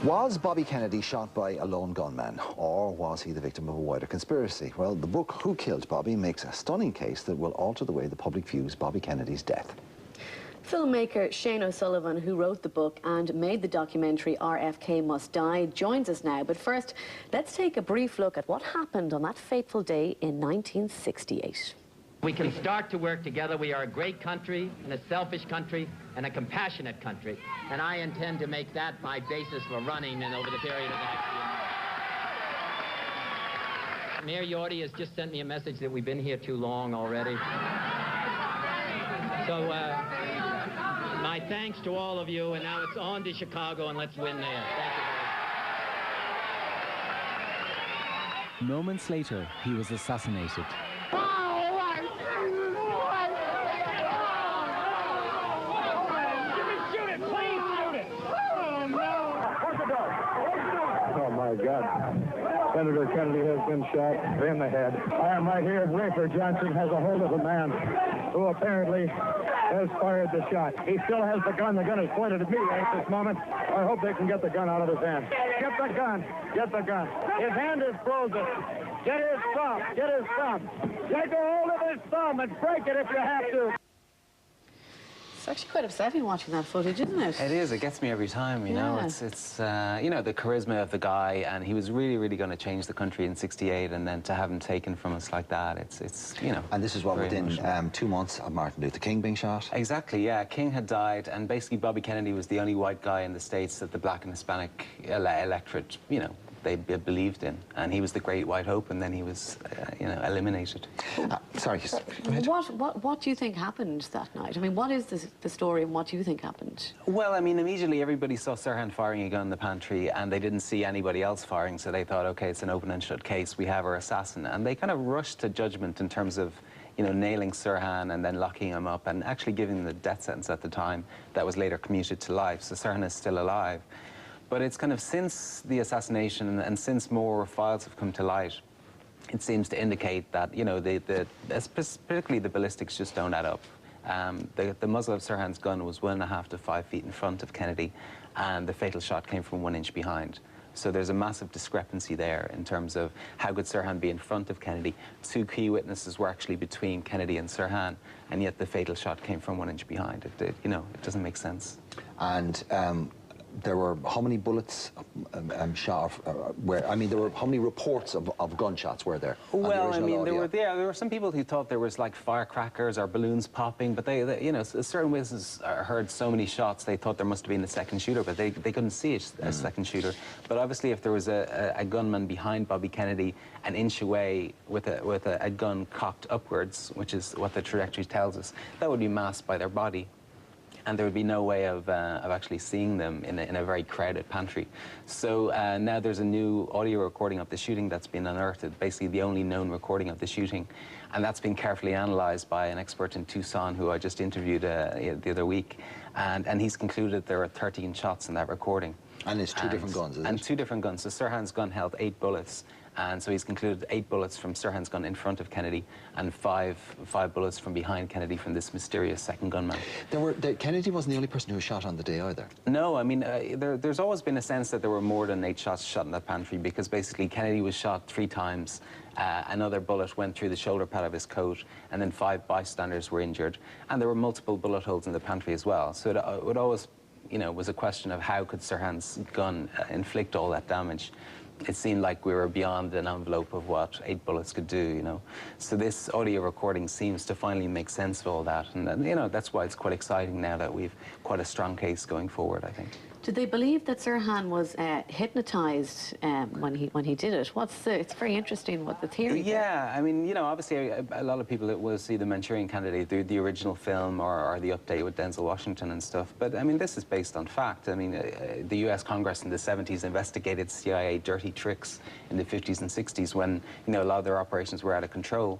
Was Bobby Kennedy shot by a lone gunman, or was he the victim of a wider conspiracy? Well, the book Who Killed Bobby makes a stunning case that will alter the way the public views Bobby Kennedy's death. Filmmaker Shane O'Sullivan, who wrote the book and made the documentary RFK Must Die, joins us now. But first, let's take a brief look at what happened on that fateful day in 1968. We can start to work together. We are a great country, and a selfish country, and a compassionate country. And I intend to make that my basis for running and over the period of the next few months. Mayor Yorty has just sent me a message that we've been here too long already. So, my thanks to all of you, and now it's on to Chicago, and let's win there. Thank you. Moments later, he was assassinated. Oh, my God. Senator Kennedy has been shot in the head. I am right here. Rafer Johnson has a hold of a man who apparently has fired the shot. He still has the gun. The gun is pointed at me right at this moment. I hope they can get the gun out of his hand. Get the gun. Get the gun. His hand is frozen. Get his thumb. Get his thumb. Take a hold of his thumb and break it if you have to. It's actually quite upsetting watching that footage, isn't it? It is. It gets me every time, you know. It's you know, the charisma of the guy, and he was really going to change the country in '68, and then to have him taken from us like that, it's you know. And this is what, within 2 months of Martin Luther King being shot? Exactly, yeah. King had died, and basically Bobby Kennedy was the only white guy in the States that the black and Hispanic electorate, you know, they believed in, and he was the great white hope, and then he was, you know, eliminated. Sorry, go ahead. What do you think happened that night? I mean, what is the story, and what do you think happened? Well, I mean, immediately everybody saw Sirhan firing a gun in the pantry, and they didn't see anybody else firing, so they thought, okay, it's an open and shut case, we have our assassin, and they kind of rushed to judgment in terms of, you know, nailing Sirhan and then locking him up and actually giving him the death sentence at the time that was later commuted to life, so Sirhan is still alive. But it's kind of since the assassination and since more files have come to light, it seems to indicate that, you know, particularly the ballistics just don't add up. The muzzle of Sirhan's gun was 1.5 to 5 feet in front of Kennedy, and the fatal shot came from 1 inch behind. So there's a massive discrepancy there in terms of how could Sirhan be in front of Kennedy. 2 key witnesses were actually between Kennedy and Sirhan, and yet the fatal shot came from 1 inch behind. You know, it doesn't make sense. And there were how many bullets shot? I mean, there were how many reports of gunshots were there? Well, I mean, there were some people who thought there was like firecrackers or balloons popping, but they you know, certain witnesses heard so many shots they thought there must have been a second shooter, but they couldn't see it, a second shooter. But obviously, if there was a gunman behind Bobby Kennedy, an inch away with a gun cocked upwards, which is what the trajectory tells us, that would be masked by their body. And there would be no way of actually seeing them in a very crowded pantry. So now there's a new audio recording of the shooting that's been unearthed, basically the only known recording of the shooting. And that's been carefully analysed by an expert in Tucson who I just interviewed the other week. And he's concluded there are 13 shots in that recording. And it's two different guns, is it? And 2 different guns. So Sirhan's gun held 8 bullets. And so he's concluded 8 bullets from Sirhan's gun in front of Kennedy and 5 bullets from behind Kennedy from this mysterious second gunman. Kennedy wasn't the only person who was shot on the day either. No, I mean, there's always been a sense that there were more than 8 shots shot in that pantry, because basically Kennedy was shot 3 times. Another bullet went through the shoulder pad of his coat, and then 5 bystanders were injured. And there were multiple bullet holes in the pantry as well. So it always, you know, was a question of how could Sirhan's gun inflict all that damage. It seemed like we were beyond an envelope of what 8 bullets could do, you know. So this audio recording seems to finally make sense of all that. And, you know, that's why it's quite exciting now that we've quite a strong case going forward, I think. Did they believe that Sirhan was hypnotized when he did it? It's very interesting what the theory is. Yeah, I mean, you know, obviously a lot of people will see the Manchurian Candidate, the original film or the update with Denzel Washington and stuff. But, I mean, this is based on fact. I mean, the US Congress in the 70s investigated CIA dirty tricks in the 50s and 60s when, you know, a lot of their operations were out of control.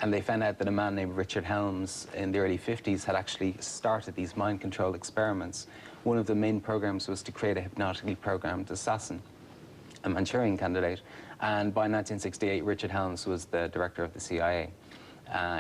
And they found out that a man named Richard Helms in the early 50s had actually started these mind control experiments. One of the main programs was to create a hypnotically programmed assassin, a Manchurian Candidate. And by 1968, Richard Helms was the director of the CIA.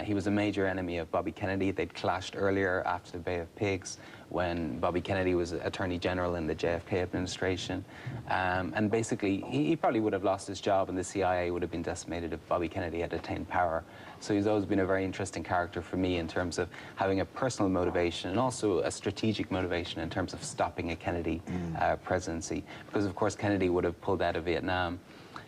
He was a major enemy of Bobby Kennedy. They'd clashed earlier after the Bay of Pigs when Bobby Kennedy was Attorney General in the JFK administration. And basically, he probably would have lost his job and the CIA would have been decimated if Bobby Kennedy had attained power. So he's always been a very interesting character for me in terms of having a personal motivation and also a strategic motivation in terms of stopping a Kennedy presidency. Because, of course, Kennedy would have pulled out of Vietnam,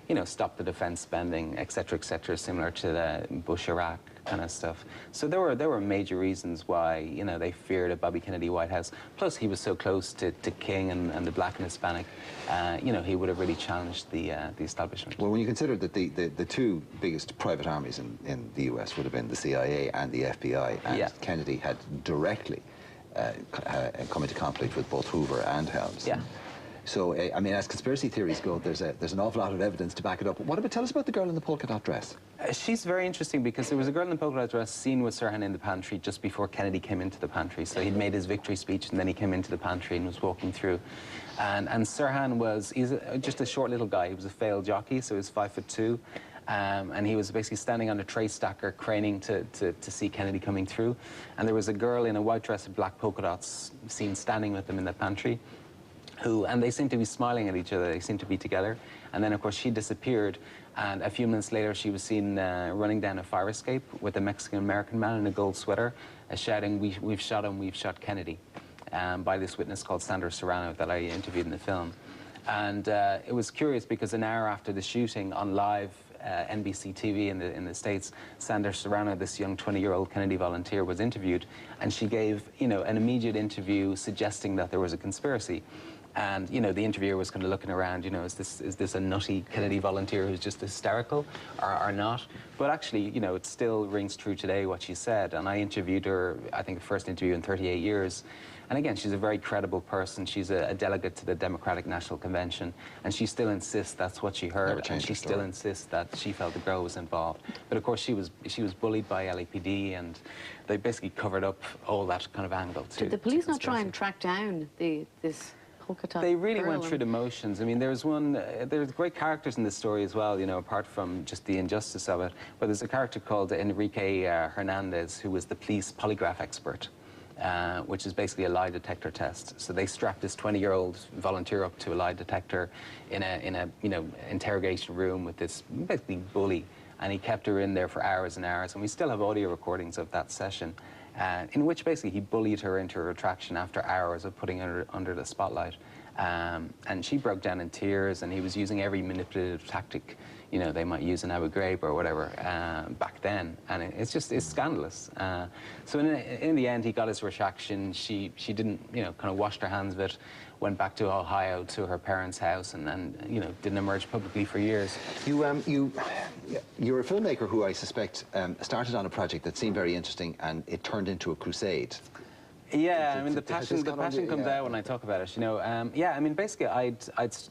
you know, stop the defense spending, et cetera, similar to the Bush-Iraq kind of stuff. So there were major reasons why, you know, they feared a Bobby Kennedy White House. Plus, he was so close to King and the Black and Hispanic, you know, he would have really challenged the establishment. Well, when you consider that the two biggest private armies in the US would have been the CIA and the FBI, and Kennedy had directly come into conflict with both Hoover and Helms. Yeah. So, I mean, as conspiracy theories go, there's an awful lot of evidence to back it up. Tell us about the girl in the polka dot dress. She's very interesting because there was a girl in the polka dot dress seen with Sirhan in the pantry just before Kennedy came into the pantry. So he'd made his victory speech and then he came into the pantry and was walking through. And Sirhan he's just a short little guy. He was a failed jockey, so he was 5'2". And he was basically standing on a tray stacker, craning to see Kennedy coming through. And there was a girl in a white dress with black polka dots seen standing with him in the pantry. And they seemed to be smiling at each other, they seemed to be together. And then, of course, she disappeared, and a few minutes later, she was seen running down a fire escape with a Mexican-American man in a gold sweater, shouting, we've shot him, we've shot Kennedy, by this witness called Sandra Serrano that I interviewed in the film. And it was curious because an hour after the shooting on live NBC TV in the States, Sandra Serrano, this young 20-year-old Kennedy volunteer, was interviewed, and she gave, you know, an immediate interview suggesting that there was a conspiracy. And, you know, the interviewer was kind of looking around, you know, is this a nutty Kennedy volunteer who's just hysterical or not? But actually, you know, it still rings true today what she said. And I interviewed her, I think the first interview in 38 years. And again, she's a very credible person. She's a delegate to the Democratic National Convention. And she still insists that's what she heard. And she still insists that she felt the girl was involved. But of course, she was bullied by LAPD, and they basically covered up all that kind of angle too. Did the police not try and track down this polka dot They really girl went through the motions. I mean, there's great characters in this story as well, you know, apart from just the injustice of it. But there's a character called Enrique Hernandez, who was the police polygraph expert, which is basically a lie detector test. So they strapped this 20-year-old volunteer up to a lie detector in a you know, interrogation room with this basically bully, and he kept her in there for hours and hours. And we still have audio recordings of that session, in which basically he bullied her into a retraction after hours of putting her under the spotlight. And she broke down in tears, and he was using every manipulative tactic, you know, they might use in Abu Ghraib or whatever back then. And it's scandalous. So in the end, he got his retraction. She didn't, you know, kind of washed her hands of it, went back to Ohio to her parents' house, and then, you know, didn't emerge publicly for years. You're a filmmaker who I suspect started on a project that seemed very interesting, and it turned into a crusade. Yeah, I mean, the passion comes out when I talk about it, you know. Yeah, I mean, basically, I was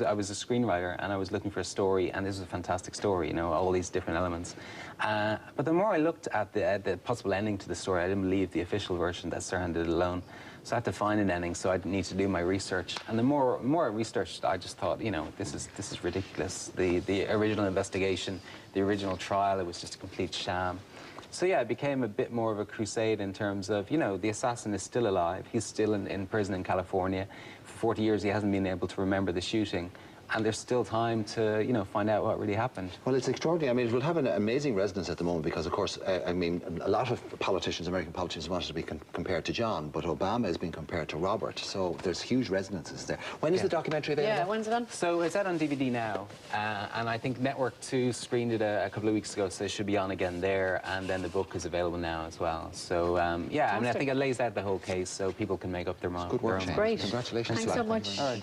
a screenwriter, and I was looking for a story, and this was a fantastic story, you know, all these different elements. But the more I looked at the possible ending to the story, I didn't believe the official version that Sirhan did alone. So I had to find an ending, so I need to do my research. And the more I researched, I just thought, you know, this is ridiculous. The original investigation, the original trial, it was just a complete sham. So yeah, it became a bit more of a crusade in terms of, you know, the assassin is still alive. He's still in prison in California. For 40 years, he hasn't been able to remember the shooting. And there's still time to, you know, find out what really happened. Well, it's extraordinary. I mean, it will have an amazing resonance at the moment because, of course, I mean, a lot of politicians, American politicians, wanted to be compared to John, but Obama has been compared to Robert. So there's huge resonances there. When is the documentary available? Yeah, when's it on? So it's out on DVD now, and I think Network 2 screened it a couple of weeks ago, so it should be on again there, and then the book is available now as well. So, yeah, I mean, I think it lays out the whole case so people can make up their mind. Good work, Shane. Great. Congratulations. Thanks so much. All right,